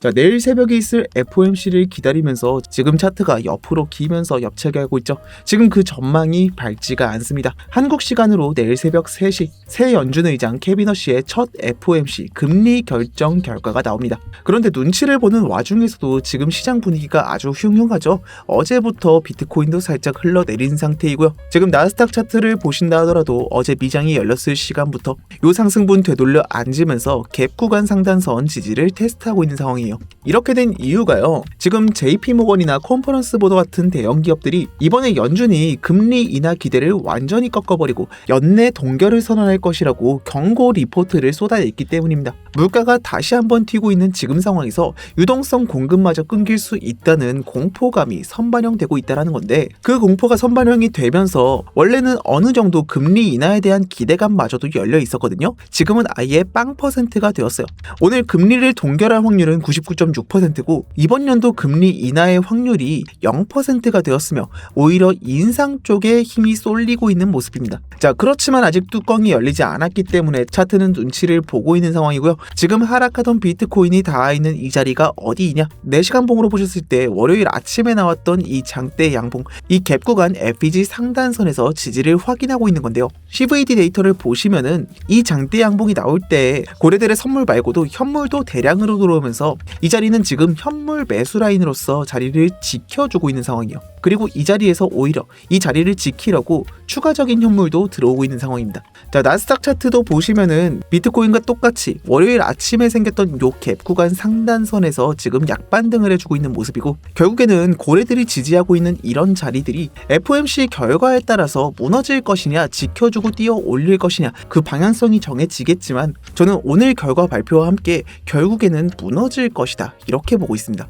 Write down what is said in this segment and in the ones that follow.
자, 내일 새벽에 있을 FOMC를 기다리면서 지금 차트가 옆으로 기면서 옆차기하고 있죠. 지금 그 전망이 밝지가 않습니다. 한국 시간으로 내일 새벽 3시 새 연준 의장 케빈 허쉬의 첫 FOMC 금리 결정 결과가 나옵니다. 그런데 눈치를 보는 와중에서도 지금 시장 분위기가 아주 흉흉하죠. 어제부터 비트코인도 살짝 흘러내린 상태이고요. 지금 나스닥 차트를 보신다 하더라도 어제 미장이 열렸을 시간부터 요 상승분 되돌려 앉으면서 갭 구간 상단선 지지를 테스트하고 있는 상황이에요. 이렇게 된 이유가요. 지금 JP모건이나 컨퍼런스 보도 같은 대형 기업들이 이번에 연준이 금리 인하 기대를 완전히 꺾어버리고 연내 동결을 선언할 것이라고 경고 리포트를 쏟아냈기 때문입니다. 물가가 다시 한번 튀고 있는 지금 상황에서 유동성 공급마저 끊길 수 있다는 공포감이 선반영되고 있다는 건데 그 공포가 선반영이 되면서 원래는 어느 정도 금리 인하에 대한 기대감마저도 열려 있었거든요. 지금은 아예 0%가 되었어요. 오늘 금리를 동결할 확률은 99.6%고 이번 연도 금리 인하의 확률이 0%가 되었으며 오히려 인상 쪽에 힘이 쏠리고 있는 모습입니다. 자, 그렇지만 아직 뚜껑이 열리지 않았기 때문에 차트는 눈치를 보고 있는 상황이고요. 지금 하락하던 비트코인이 닿아 있는 이 자리가 어디이냐? 4시간 봉으로 보셨을 때 월요일 아침에 나왔던 이 장대 양봉, 이 갭 구간 FEG 상단선에서 지지를 확인하고 있는 건데요. CVD 데이터를 보시면은 이 장대 양봉이 나올 때 고래들의 선물 말고도 현물도 대량으로 들어오면서 이 자리는 지금 현물 매수 라인으로서 자리를 지켜주고 있는 상황이에요. 그리고 이 자리에서 오히려 이 자리를 지키려고 추가적인 현물도 들어오고 있는 상황입니다. 자, 나스닥 차트도 보시면은 비트코인과 똑같이 월요일 아침에 생겼던 요 갭 구간 상단선에서 지금 약반등을 해주고 있는 모습이고 결국에는 고래들이 지지하고 있는 이런 자리들이 FOMC 결과에 따라서 무너질 것이냐 지켜주고 뛰어 올릴 것이냐 그 방향성이 정해지겠지만 저는 오늘 결과 발표와 함께 결국에는 무너질 것이다 이렇게 보고 있습니다.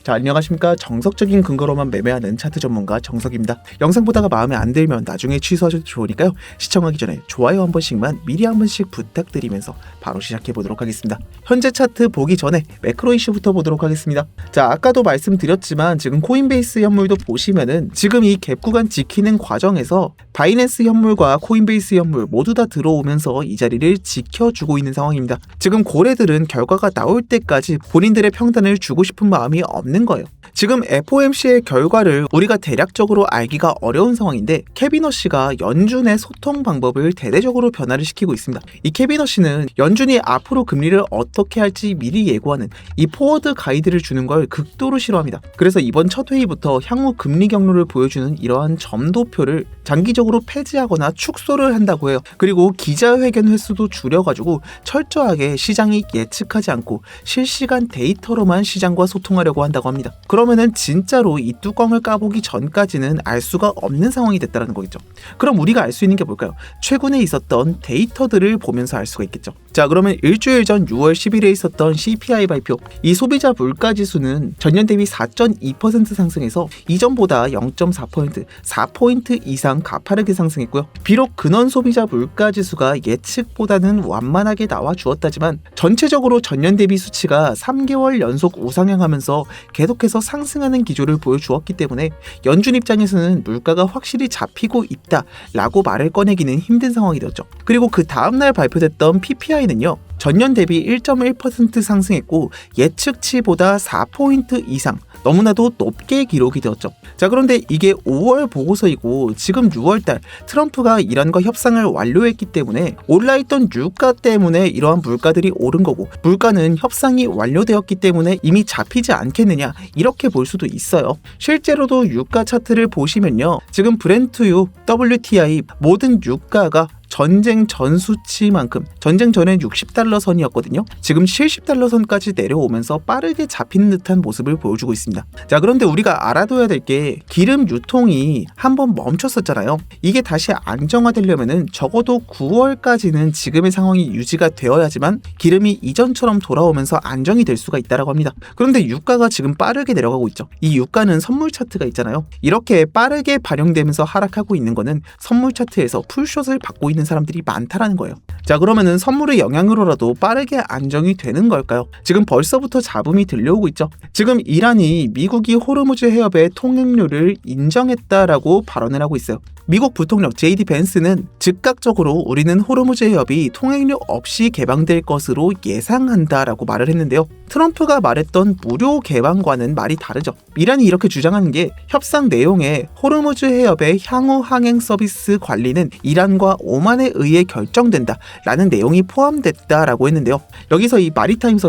자, 안녕하십니까. 정석적인 근거로만 매매하는 차트 전문가 정석입니다. 영상 보다가 마음에 안 들면 나중에 취소하셔도 좋으니까요. 시청하기 전에 좋아요 한 번씩만 미리 한 번씩 부탁드리면서 바로 시작해 보도록 하겠습니다. 현재 차트 보기 전에 매크로 이슈부터 보도록 하겠습니다. 자, 아까도 말씀드렸지만 지금 코인베이스 현물도 보시면은 지금 이 갭 구간 지키는 과정에서 바이낸스 현물과 코인베이스 현물 모두 다 들어오면서 이 자리를 지켜주고 있는 상황입니다. 지금 고래들은 결과가 나올 때까지 본인들의 평단을 주고 싶은 마음이 없는 거예요. 지금 FOMC의 결과를 우리가 대략적으로 알기가 어려운 상황인데 케빈 허쉬가 연준의 소통 방법을 대대적으로 변화를 시키고 있습니다. 이 케빈 허쉬는 연준이 앞으로 금리를 어떻게 할지 미리 예고하는 이 포워드 가이드를 주는 걸 극도로 싫어합니다. 그래서 이번 첫 회의부터 향후 금리 경로를 보여주는 이러한 점도표를 장기적으로 폐지하거나 축소를 한다고 해요. 그리고 기자회견 횟수도 줄여가지고 철저하게 시장이 예측하지 않고 실시간 데이터로만 시장과 소통하려고 한다고 합니다. 그러면은 진짜로 이 뚜껑을 까보기 전까지는 알 수가 없는 상황이 됐다는 거겠죠. 그럼 우리가 알 수 있는 게 뭘까요? 최근에 있었던 데이터들을 보면서 알 수가 있겠죠. 자, 그러면 일주일 전 6월 10일에 있었던 CPI 발표, 이 소비자 물가지수는 전년 대비 4.2% 상승해서 이전보다 0.4%, 4포인트 이상 가파르게 상승했고요. 비록 근원 소비자 물가지수가 예측보다는 완만하게 나와 주었다지만 전체적으로 전년 대비 수치가 3개월 연속 우상향하면서 계속해서 상승하는 기조를 보여주었기 때문에 연준 입장에서는 물가가 확실히 잡히고 있다라고 말을 꺼내기는 힘든 상황이 되었죠. 그리고 그 다음날 발표됐던 PPI는요. 전년 대비 1.1% 상승했고 예측치보다 4포인트 이상 너무나도 높게 기록이 되었죠. 자, 그런데 이게 5월 보고서이고 지금 6월달 트럼프가 이란과 협상을 완료했기 때문에 올라있던 유가 때문에 이러한 물가들이 오른 거고 물가는 협상이 완료되었기 때문에 이미 잡히지 않겠느냐 이렇게 볼 수도 있어요. 실제로도 유가 차트를 보시면요. 지금 브렌트유, WTI 모든 유가가 전쟁 전 수치만큼 전쟁 전엔 $60 선이었거든요. 지금 $70 선까지 내려오면서 빠르게 잡히는 듯한 모습을 보여주고 있습니다. 자, 그런데 우리가 알아둬야 될 게 기름 유통이 한번 멈췄었잖아요. 이게 다시 안정화되려면은 적어도 9월까지는 지금의 상황이 유지가 되어야지만 기름이 이전처럼 돌아오면서 안정이 될 수가 있다라고 합니다. 그런데 유가가 지금 빠르게 내려가고 있죠. 이 유가는 선물 차트가 있잖아요. 이렇게 빠르게 반영되면서 하락하고 있는 거는 선물 차트에서 풀숏을 받고 있는 사람들이 많다라는 거예요. 자, 그러면은 선물의 영향으로라도 빠르게 안정이 되는 걸까요? 지금 벌써부터 잡음이 들려오고 있죠. 지금 이란이 미국이 호르무즈 해협의 통행료를 인정했다라고 발언을 하고 있어요. 미국 부통령 JD 벤스는 즉각적으로 우리는 호르무즈 해협이 통행료 없이 개방될 것으로 예상한다라고 말을 했는데요. 트럼프가 말했던 무료 개방과는 말이 다르죠. 이란이 이렇게 주장하는 게 협상 내용에 호르무즈 해협의 향후 항행 서비스 관리는 이란과 오만에 의해 결정된다라는 내용이 포함됐다라고 했는데요. 여기서 이 마리타임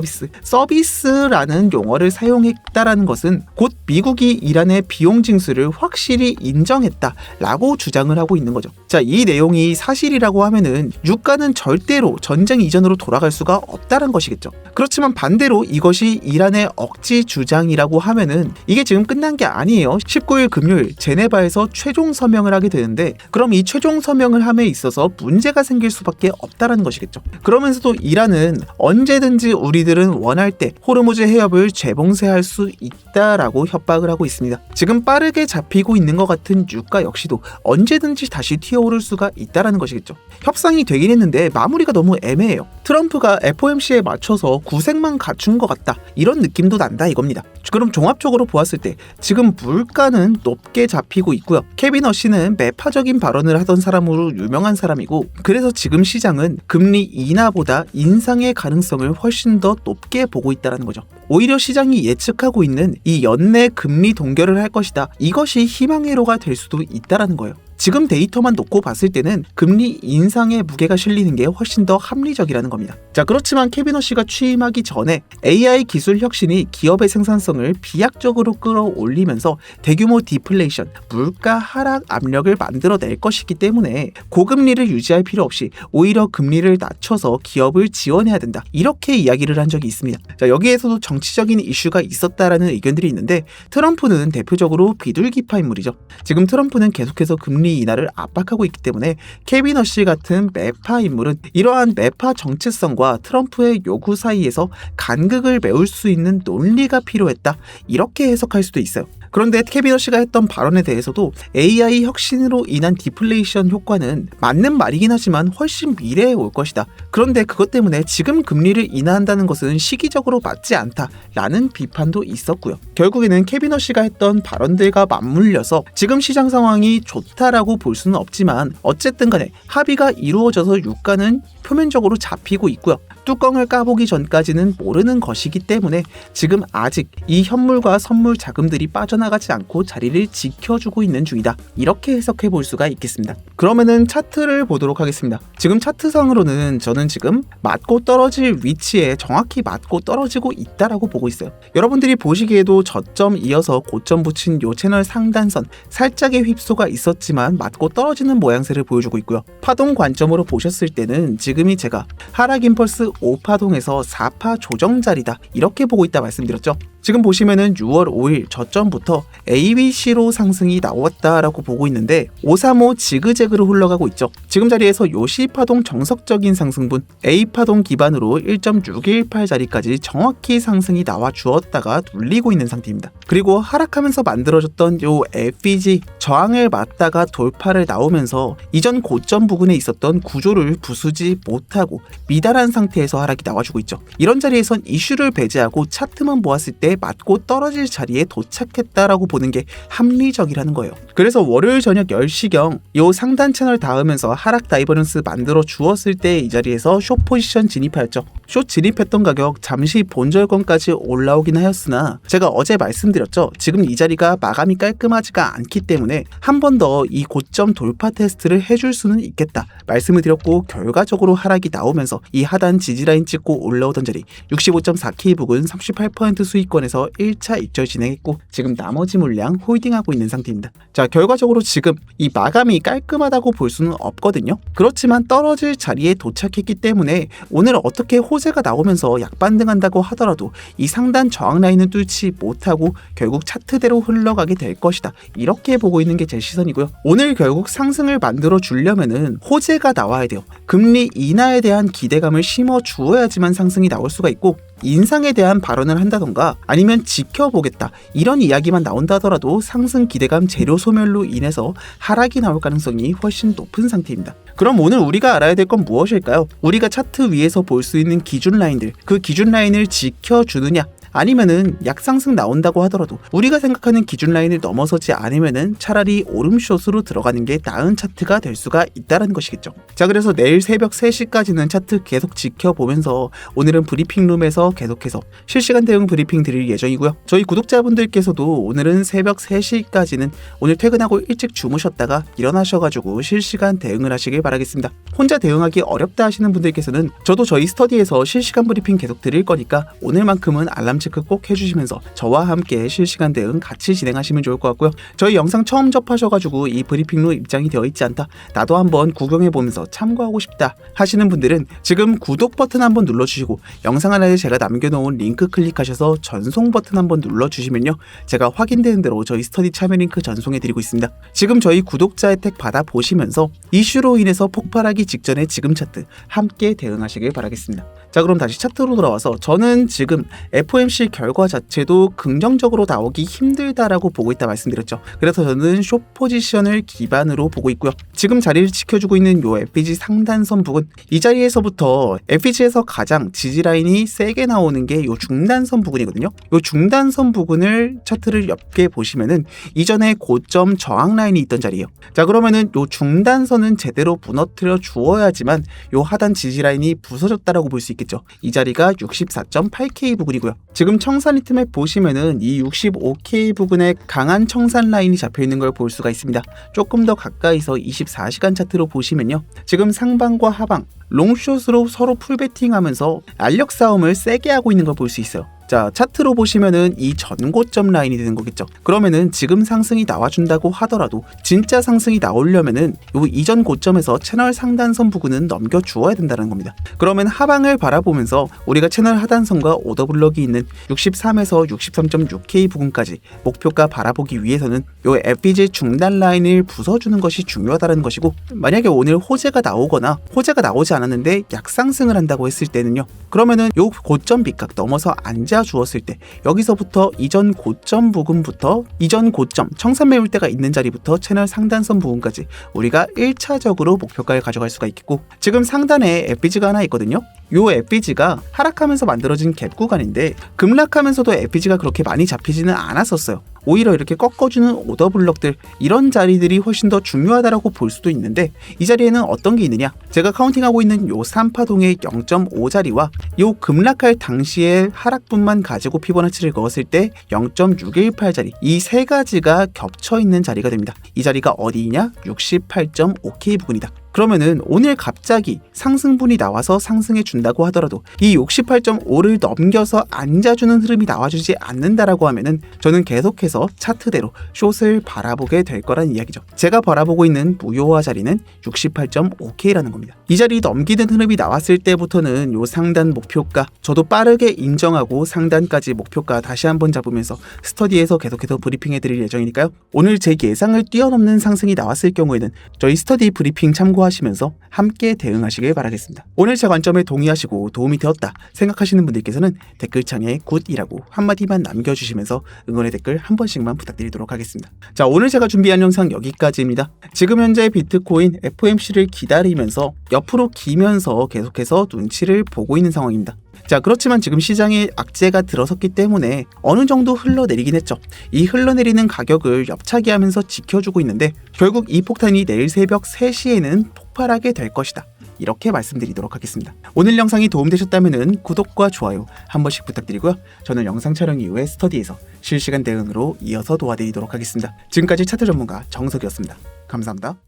서비스라는 용어를 사용했다라는 것은 곧 미국이 이란의 비용 징수를 확실히 인정했다라고 주장을 하고 있는 거죠. 자, 이 내용이 사실이라고 하면은 유가는 절대로 전쟁 이전으로 돌아갈 수가 없다는 것이겠죠. 그렇지만 반대로 이것이 이란의 억지 주장이라고 하면은 이게 지금 끝난 게 아니에요. 19일 금요일 제네바에서 최종 서명을 하게 되는데 그럼 이 최종 서명을 함에 있어서 문제가 생길 수밖에 없다는 것이겠죠. 그러면서도 이란은 언제든지 우리들은 원할 때 호르무즈 해협을 재봉쇄할 수 있다라고 협박을 하고 있습니다. 지금 빠르게 잡히고 있는 것 같은 유가 역시도 언제든지 다시 튀어오를 수가 있다라는 것이겠죠. 협상이 되긴 했는데 마무리가 너무 애매해요. 트럼프가 FOMC에 맞춰서 구색만 갖춘 것 같다, 이런 느낌도 난다 이겁니다. 그럼 종합적으로 보았을 때 지금 물가는 높게 잡히고 있고요. 케빈 허씨는 매파적인 발언을 하던 사람으로 유명한 사람이고, 그래서 지금 시장은 금리 인하보다 인상의 가능성을 훨씬 더 높게 보고 있다는 거죠. 오히려 시장이 예측하고 있는 이 연내 금리 동결을 할 것이다, 이것이 희망의 회로가 될 수도 있다는 거예요. 지금 데이터만 놓고 봤을 때는 금리 인상의 무게가 실리는 게 훨씬 더 합리적이라는 겁니다. 자, 그렇지만 케빈 허씨가 취임하기 전에 AI 기술 혁신이 기업의 생산성을 비약적으로 끌어올리면서 대규모 디플레이션, 물가 하락 압력을 만들어낼 것이기 때문에 고금리를 유지할 필요 없이 오히려 금리를 낮춰서 기업을 지원해야 된다, 이렇게 이야기를 한 적이 있습니다. 자, 여기에서도 정치적인 이슈가 있었다라는 의견들이 있는데, 트럼프는 대표적으로 비둘기파 인물이죠. 지금 트럼프는 계속해서 금리 인하를 압박하고 있기 때문에 케빈 허씨 같은 매파 인물은 이러한 매파 정체성과 트럼프의 요구 사이에서 간극을 메울 수 있는 논리가 필요했다, 이렇게 해석할 수도 있어요. 그런데 케빈 허씨가 했던 발언에 대해서도 AI 혁신으로 인한 디플레이션 효과는 맞는 말이긴 하지만 훨씬 미래에 올 것이다. 그런데 그것 때문에 지금 금리를 인하한다는 것은 시기적으로 맞지 않다라는 비판도 있었고요. 결국에는 케빈 허씨가 했던 발언들과 맞물려서 지금 시장 상황이 좋다라고 볼 수는 없지만 어쨌든 간에 합의가 이루어져서 유가는 표면적으로 잡히고 있고요. 뚜껑을 까보기 전까지는 모르는 것이기 때문에 지금 아직 이 현물과 선물 자금들이 빠져나가지 않고 자리를 지켜주고 있는 중이다, 이렇게 해석해 볼 수가 있겠습니다. 그러면은 차트를 보도록 하겠습니다. 지금 차트상으로는 저는 지금 맞고 떨어질 위치에 정확히 맞고 떨어지고 있다라고 보고 있어요. 여러분들이 보시기에도 저점 이어서 고점 붙인 요 채널 상단선 살짝의 휩소가 있었지만 맞고 떨어지는 모양새를 보여주고 있고요. 파동 관점으로 보셨을 때는 지금이 제가 하락 임펄스 5파동에서 4파 조정 자리다, 이렇게 보고 있다 말씀드렸죠. 지금 보시면은 6월 5일 저점부터 ABC로 상승이 나왔다라고 보고 있는데 535 지그재그로 흘러가고 있죠. 지금 자리에서 요 C파동 정석적인 상승분 A파동 기반으로 1.618 자리까지 정확히 상승이 나와 주었다가 눌리고 있는 상태입니다. 그리고 하락하면서 만들어졌던 요 FEG 저항을 맞다가 돌파를 나오면서 이전 고점 부근에 있었던 구조를 부수지 못하고 미달한 상태에서 하락이 나와주고 있죠. 이런 자리에선 이슈를 배제하고 차트만 보았을 때 맞고 떨어질 자리에 도착했다라고 보는 게 합리적이라는 거예요. 그래서 월요일 저녁 10시경 요 상단 채널 닿으면서 하락 다이버런스 만들어 주었을 때 이 자리에서 숏 포지션 진입하였죠. 숏 진입했던 가격 잠시 본절권까지 올라오긴 하였으나 제가 어제 말씀드렸죠. 지금 이 자리가 마감이 깔끔하지가 않기 때문에 한 번 더 이 고점 돌파 테스트를 해줄 수는 있겠다 말씀을 드렸고, 결과적으로 하락이 나오면서 이 하단 지지라인 찍고 올라오던 자리 65.4K 부근 38% 수익권에서 1차 입절 진행했고 지금 나머지 물량 홀딩하고 있는 상태입니다. 자, 결과적으로 지금 이 마감이 깔끔하다고 볼 수는 없거든요. 그렇지만 떨어질 자리에 도착했기 때문에 오늘 어떻게 호재가 나오면서 약반등한다고 하더라도 이 상단 저항 라인은 뚫지 못하고 결국 차트대로 흘러가게 될 것이다, 이렇게 보고 있는 게 제 시선이고요. 오늘 결국 상승을 만들어 주려면은 호재가 나와야 돼요. 금리 인하에 대한 기대감을 심어 주어야지만 상승이 나올 수가 있고, 인상에 대한 발언을 한다던가 아니면 지켜보겠다 이런 이야기만 나온다 하더라도 상승 기대감 재료 소멸로 인해서 하락이 나올 가능성이 훨씬 높은 상태입니다. 그럼 오늘 우리가 알아야 될 건 무엇일까요? 우리가 차트 위에서 볼 수 있는 기준 라인들, 그 기준 라인을 지켜주느냐 아니면은 약상승 나온다고 하더라도 우리가 생각하는 기준 라인을 넘어서지 않으면은 차라리 오름숏으로 들어가는 게 나은 차트가 될 수가 있다는 것이겠죠. 자, 그래서 내일 새벽 3시까지는 차트 계속 지켜보면서 오늘은 브리핑룸에서 계속해서 실시간 대응 브리핑 드릴 예정이고요. 저희 구독자분들께서도 오늘은 새벽 3시까지는 오늘 퇴근하고 일찍 주무셨다가 일어나셔가지고 실시간 대응을 하시길 바라겠습니다. 혼자 대응하기 어렵다 하시는 분들께서는 저도 저희 스터디에서 실시간 브리핑 계속 드릴 거니까 오늘만큼은 알람 체크 꼭 해주시면서 저와 함께 실시간 대응 같이 진행하시면 좋을 것 같고요. 저희 영상 처음 접하셔가지고 이 브리핑룸 입장이 되어 있지 않다, 나도 한번 구경해보면서 참고하고 싶다 하시는 분들은 지금 구독 버튼 한번 눌러주시고 영상 하나에 제가 남겨놓은 링크 클릭하셔서 전송 버튼 한번 눌러주시면요, 제가 확인되는 대로 저희 스터디 참여 링크 전송해드리고 있습니다. 지금 저희 구독자 혜택 받아보시면서 이슈로 인해서 폭발하기 직전에 지금 차트 함께 대응하시길 바라겠습니다. 자, 그럼 다시 차트로 돌아와서 저는 지금 FOMC 결과 자체도 긍정적으로 나오기 힘들다라고 보고 있다 말씀드렸죠. 그래서 저는 숏 포지션을 기반으로 보고 있고요. 지금 자리를 지켜주고 있는 요 FEG 상단선 부근, 이 자리에서부터 FEG에서 가장 지지라인이 세게 나오는 게 요 중단선 부근이거든요. 요 중단선 부근을 차트를 옆에 보시면은 이전에 고점 저항 라인이 있던 자리예요. 자, 그러면은 요 중단선은 제대로 무너뜨려 주어야지만 요 하단 지지라인이 부서졌다라고 볼 수 있겠죠. 이 자리가 64.8K 부근이고요. 지금 청산 히트맵 보시면은 이 65K 부근에 강한 청산 라인이 잡혀 있는 걸 볼 수가 있습니다. 조금 더 가까이서 24시간 차트로 보시면요, 지금 상방과 하방 롱숏으로 서로 풀베팅하면서 알력 싸움을 세게 하고 있는 걸 볼 수 있어요. 자, 차트로 보시면은 이 전고점 라인이 되는 거겠죠. 그러면은 지금 상승이 나와준다고 하더라도 진짜 상승이 나오려면은 요 이전 고점에서 채널 상단선 부근은 넘겨주어야 된다는 겁니다. 그러면 하방을 바라보면서 우리가 채널 하단선과 오더블럭이 있는 63에서 63.6K 부근까지 목표가 바라보기 위해서는 요 FEG 중단 라인을 부숴주는 것이 중요하다는 것이고, 만약에 오늘 호재가 나오거나 호재가 나오지 않았는데 약상승을 한다고 했을 때는요, 그러면은 요 고점 빗각 넘어서 앉아 주었을 때 여기서부터 이전 고점 부근부터 이전 고점 청산 매물대가 있는 자리부터 채널 상단선 부분까지 우리가 1차적으로 목표가를 가져갈 수가 있겠고, 지금 상단에 FEG가 하나 있거든요. 요 FEG가 하락하면서 만들어진 갭 구간인데 급락하면서도 FEG가 그렇게 많이 잡히지는 않았었어요. 오히려 이렇게 꺾어주는 오더블럭들, 이런 자리들이 훨씬 더 중요하다라고 볼 수도 있는데, 이 자리에는 어떤 게 있느냐, 제가 카운팅하고 있는 요 3파동의 0.5 자리와 요 급락할 당시의 하락분만 가지고 피보나치를 그었을 때 0.618 자리, 이 세 가지가 겹쳐있는 자리가 됩니다. 이 자리가 어디냐? 68.5K 부근이다. 그러면은 오늘 갑자기 상승분이 나와서 상승해 준다고 하더라도 이 68.5를 넘겨서 앉아주는 흐름이 나와주지 않는다라고 하면은 저는 계속해서 차트대로 숏을 바라보게 될 거란 이야기죠. 제가 바라보고 있는 무효화 자리는 68.5K라는 겁니다. 이 자리 넘기는 흐름이 나왔을 때부터는 요 상단 목표가 저도 빠르게 인정하고 상단까지 목표가 다시 한번 잡으면서 스터디에서 계속해서 브리핑해 드릴 예정이니까요. 오늘 제 예상을 뛰어넘는 상승이 나왔을 경우에는 저희 스터디 브리핑 참고하시면서 함께 대응하시길 바라겠습니다. 오늘 제 관점에 동의하시고 도움이 되었다 생각하시는 분들께서는 댓글창에 굿이라고 한마디만 남겨주시면서 응원의 댓글 한 번씩만 부탁드리도록 하겠습니다. 자, 오늘 제가 준비한 영상 여기까지입니다. 지금 현재 비트코인 FOMC를 기다리면서 옆으로 기면서 계속해서 눈치를 보고 있는 상황입니다. 자, 그렇지만 지금 시장에 악재가 들어섰기 때문에 어느 정도 흘러내리긴 했죠. 이 흘러내리는 가격을 옆차기 하면서 지켜주고 있는데 결국 이 폭탄이 내일 새벽 3시에는 폭발하게 될 것이다, 이렇게 말씀드리도록 하겠습니다. 오늘 영상이 도움되셨다면 구독과 좋아요 한 번씩 부탁드리고요. 저는 영상 촬영 이후에 스터디에서 실시간 대응으로 이어서 도와드리도록 하겠습니다. 지금까지 차트 전문가 정석이었습니다. 감사합니다.